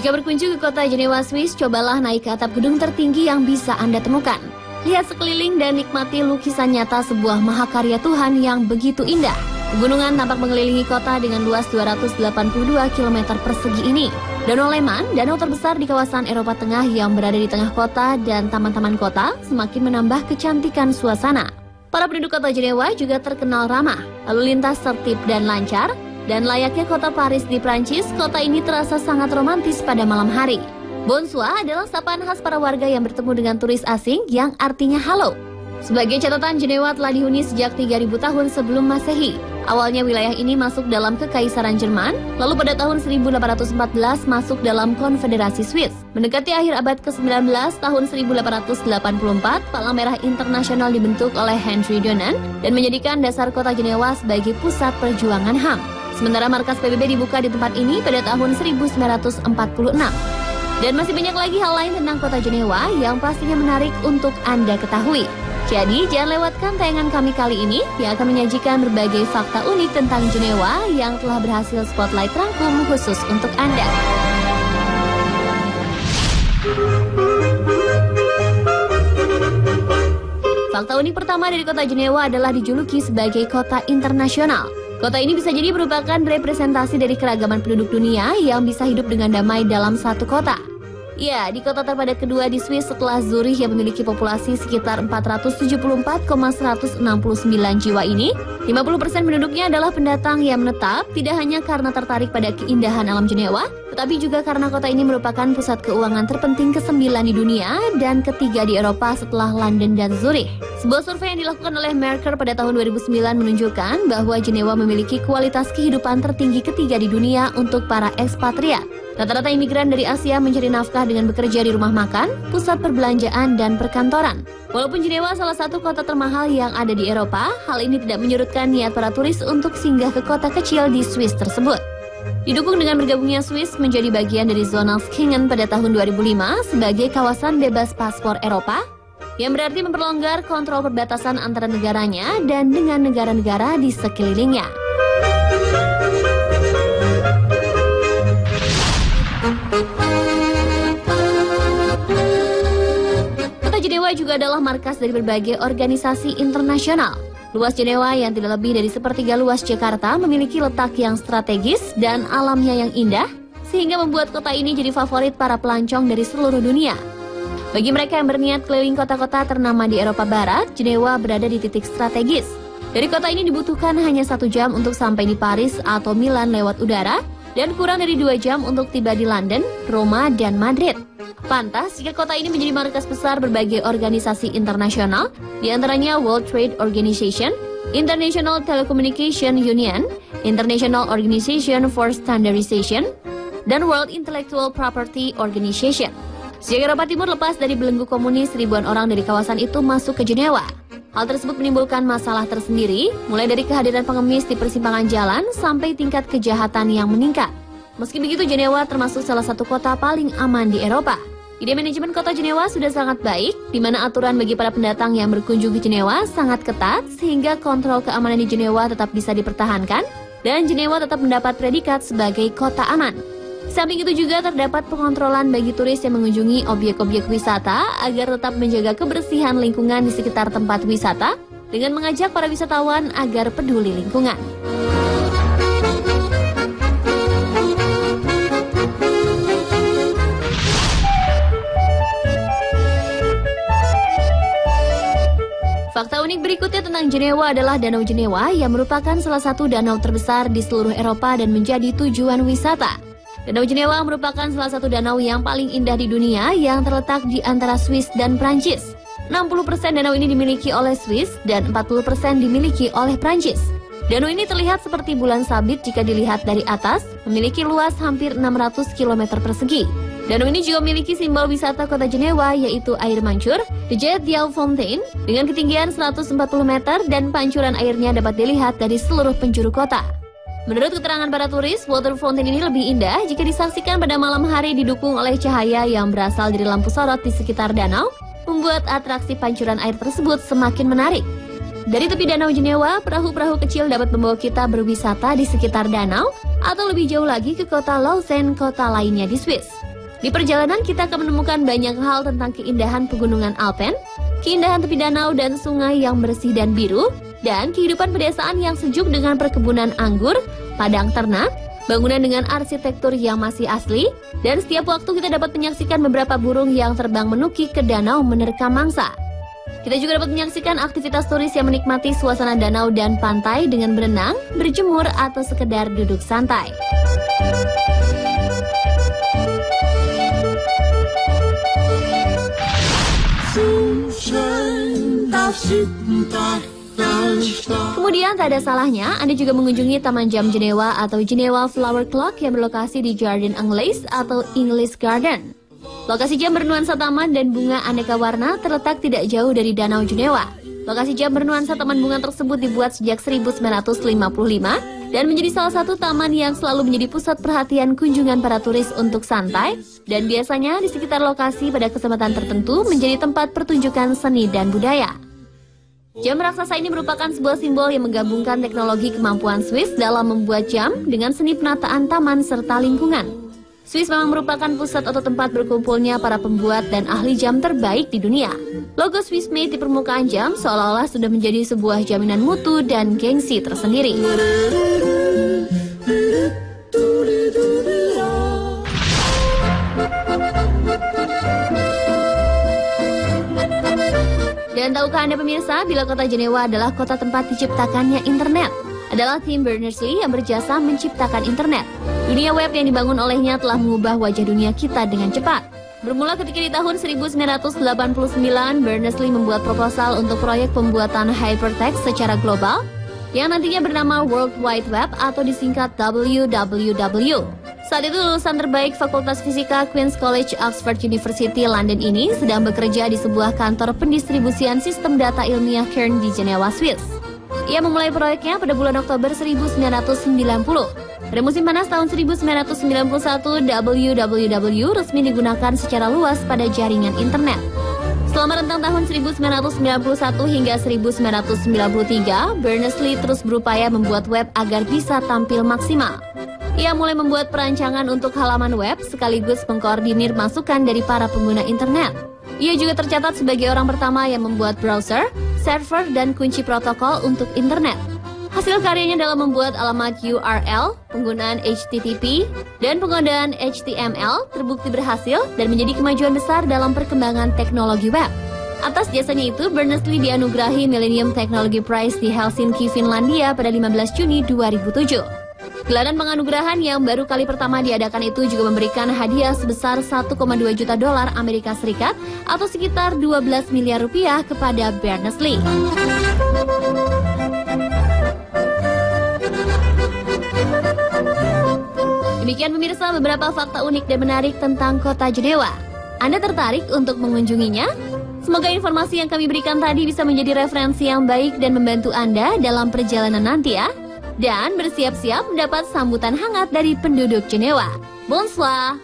Jika berkunjung ke kota Jenewa, Swiss, cobalah naik ke atap gedung tertinggi yang bisa Anda temukan. Lihat sekeliling dan nikmati lukisan nyata sebuah mahakarya Tuhan yang begitu indah. Pegunungan tampak mengelilingi kota dengan luas 282 km persegi ini. Danau Leman, danau terbesar di kawasan Eropa Tengah yang berada di tengah kota dan taman-taman kota, semakin menambah kecantikan suasana. Para penduduk kota Jenewa juga terkenal ramah, lalu lintas tertib dan lancar, dan layaknya kota Paris di Prancis, kota ini terasa sangat romantis pada malam hari. Bonsoir adalah sapaan khas para warga yang bertemu dengan turis asing yang artinya halo. Sebagai catatan, Jenewa telah dihuni sejak 3000 tahun sebelum Masehi. Awalnya wilayah ini masuk dalam Kekaisaran Jerman, lalu pada tahun 1814 masuk dalam Konfederasi Swiss. Mendekati akhir abad ke-19, tahun 1884, Palang Merah Internasional dibentuk oleh Henry Dunant dan menjadikan dasar kota Jenewa sebagai pusat perjuangan HAM. Sementara markas PBB dibuka di tempat ini pada tahun 1946. Dan masih banyak lagi hal lain tentang kota Jenewa yang pastinya menarik untuk Anda ketahui. Jadi, jangan lewatkan tayangan kami kali ini yang akan menyajikan berbagai fakta unik tentang Jenewa yang telah berhasil Spotlight rangkum khusus untuk Anda. Fakta unik pertama dari kota Jenewa adalah dijuluki sebagai kota internasional. Kota ini bisa jadi merupakan representasi dari keragaman penduduk dunia yang bisa hidup dengan damai dalam satu kota. Ya, di kota terpadat kedua di Swiss setelah Zurich yang memiliki populasi sekitar 474,169 jiwa ini, 50% penduduknya adalah pendatang yang menetap, tidak hanya karena tertarik pada keindahan alam Jenewa, tetapi juga karena kota ini merupakan pusat keuangan terpenting ke-9 di dunia dan ketiga di Eropa setelah London dan Zurich. Sebuah survei yang dilakukan oleh Mercer pada tahun 2009 menunjukkan bahwa Jenewa memiliki kualitas kehidupan tertinggi ketiga di dunia untuk para ekspatriat. Rata-rata imigran dari Asia mencari nafkah dengan bekerja di rumah makan, pusat perbelanjaan, dan perkantoran. Walaupun Jenewa salah satu kota termahal yang ada di Eropa, hal ini tidak menyurutkan niat para turis untuk singgah ke kota kecil di Swiss tersebut. Didukung dengan bergabungnya Swiss menjadi bagian dari zona Schengen pada tahun 2005 sebagai kawasan bebas paspor Eropa, yang berarti memperlonggar kontrol perbatasan antara negaranya dan dengan negara-negara di sekelilingnya. Kota Jenewa juga adalah markas dari berbagai organisasi internasional. Luas Jenewa yang tidak lebih dari sepertiga luas Jakarta memiliki letak yang strategis dan alamnya yang indah, sehingga membuat kota ini jadi favorit para pelancong dari seluruh dunia. Bagi mereka yang berniat keliling kota-kota ternama di Eropa Barat, Jenewa berada di titik strategis. Dari kota ini dibutuhkan hanya 1 jam untuk sampai di Paris atau Milan lewat udara, dan kurang dari 2 jam untuk tiba di London, Roma, dan Madrid. Pantas jika kota ini menjadi markas besar berbagai organisasi internasional, di antaranya World Trade Organization, International Telecommunication Union, International Organization for Standardization, dan World Intellectual Property Organization. Sejak Eropa Timur lepas dari belenggu komunis, ribuan orang dari kawasan itu masuk ke Jenewa. Hal tersebut menimbulkan masalah tersendiri, mulai dari kehadiran pengemis di persimpangan jalan sampai tingkat kejahatan yang meningkat. Meski begitu, Jenewa termasuk salah satu kota paling aman di Eropa. Ide manajemen kota Jenewa sudah sangat baik, di mana aturan bagi para pendatang yang berkunjung ke Jenewa sangat ketat, sehingga kontrol keamanan di Jenewa tetap bisa dipertahankan, dan Jenewa tetap mendapat predikat sebagai kota aman. Di samping itu juga terdapat pengontrolan bagi turis yang mengunjungi objek-objek wisata agar tetap menjaga kebersihan lingkungan di sekitar tempat wisata dengan mengajak para wisatawan agar peduli lingkungan. Fakta unik berikutnya tentang Jenewa adalah Danau Jenewa yang merupakan salah satu danau terbesar di seluruh Eropa dan menjadi tujuan wisata. Danau Jenewa merupakan salah satu danau yang paling indah di dunia yang terletak di antara Swiss dan Prancis. 60% danau ini dimiliki oleh Swiss dan 40% dimiliki oleh Prancis. Danau ini terlihat seperti bulan sabit jika dilihat dari atas, memiliki luas hampir 600 km persegi. Danau ini juga memiliki simbol wisata kota Jenewa yaitu air mancur, The Jet D'Eau Fountain, dengan ketinggian 140 meter dan pancuran airnya dapat dilihat dari seluruh penjuru kota. Menurut keterangan para turis, water fountain ini lebih indah jika disaksikan pada malam hari didukung oleh cahaya yang berasal dari lampu sorot di sekitar danau, membuat atraksi pancuran air tersebut semakin menarik. Dari tepi Danau Jenewa, perahu-perahu kecil dapat membawa kita berwisata di sekitar danau, atau lebih jauh lagi ke kota Lausanne, kota lainnya di Swiss. Di perjalanan kita akan menemukan banyak hal tentang keindahan pegunungan Alpen, keindahan tepi danau dan sungai yang bersih dan biru, dan kehidupan pedesaan yang sejuk dengan perkebunan anggur, padang ternak, bangunan dengan arsitektur yang masih asli, dan setiap waktu kita dapat menyaksikan beberapa burung yang terbang menukik ke danau menerkam mangsa. Kita juga dapat menyaksikan aktivitas turis yang menikmati suasana danau dan pantai dengan berenang, berjemur, atau sekedar duduk santai. Kemudian tak ada salahnya Anda juga mengunjungi Taman Jam Jenewa atau Jenewa Flower Clock yang berlokasi di Jardin Anglais atau English Garden. Lokasi jam bernuansa taman dan bunga aneka warna terletak tidak jauh dari Danau Jenewa. Lokasi jam bernuansa taman bunga tersebut dibuat sejak 1955 dan menjadi salah satu taman yang selalu menjadi pusat perhatian kunjungan para turis untuk santai, dan biasanya di sekitar lokasi pada kesempatan tertentu menjadi tempat pertunjukan seni dan budaya. Jam raksasa ini merupakan sebuah simbol yang menggabungkan teknologi kemampuan Swiss dalam membuat jam dengan seni penataan taman serta lingkungan. Swiss memang merupakan pusat atau tempat berkumpulnya para pembuat dan ahli jam terbaik di dunia. Logo Swiss Made di permukaan jam seolah-olah sudah menjadi sebuah jaminan mutu dan gengsi tersendiri. Dan tahukah Anda pemirsa, bila kota Jenewa adalah kota tempat diciptakannya internet? Adalah Tim Berners-Lee yang berjasa menciptakan internet. Dunia web yang dibangun olehnya telah mengubah wajah dunia kita dengan cepat. Bermula ketika di tahun 1989, Berners-Lee membuat proposal untuk proyek pembuatan hypertext secara global yang nantinya bernama World Wide Web atau disingkat WWW. Saat itu lulusan terbaik Fakultas Fisika Queen's College Oxford University London ini sedang bekerja di sebuah kantor pendistribusian sistem data ilmiah Kern di Jenewa, Swiss. Ia memulai proyeknya pada bulan Oktober 1990. Pada musim panas tahun 1991, WWW resmi digunakan secara luas pada jaringan internet. Selama rentang tahun 1991 hingga 1993, Berners-Lee terus berupaya membuat web agar bisa tampil maksimal. Ia mulai membuat perancangan untuk halaman web sekaligus mengkoordinir masukan dari para pengguna internet. Ia juga tercatat sebagai orang pertama yang membuat browser, server, dan kunci protokol untuk internet. Hasil karyanya dalam membuat alamat URL, penggunaan HTTP, dan penggunaan HTML terbukti berhasil dan menjadi kemajuan besar dalam perkembangan teknologi web. Atas jasanya itu, Berners-Lee dianugerahi Millennium Technology Prize di Helsinki, Finlandia pada 15 Juni 2007. Gelaran penganugerahan yang baru kali pertama diadakan itu juga memberikan hadiah sebesar 1,2 juta dolar Amerika Serikat atau sekitar 12 miliar rupiah kepada Berners-Lee. Demikian pemirsa beberapa fakta unik dan menarik tentang kota Jenewa. Anda tertarik untuk mengunjunginya? Semoga informasi yang kami berikan tadi bisa menjadi referensi yang baik dan membantu Anda dalam perjalanan nanti ya. Dan bersiap-siap mendapat sambutan hangat dari penduduk Jenewa. Bonsoir!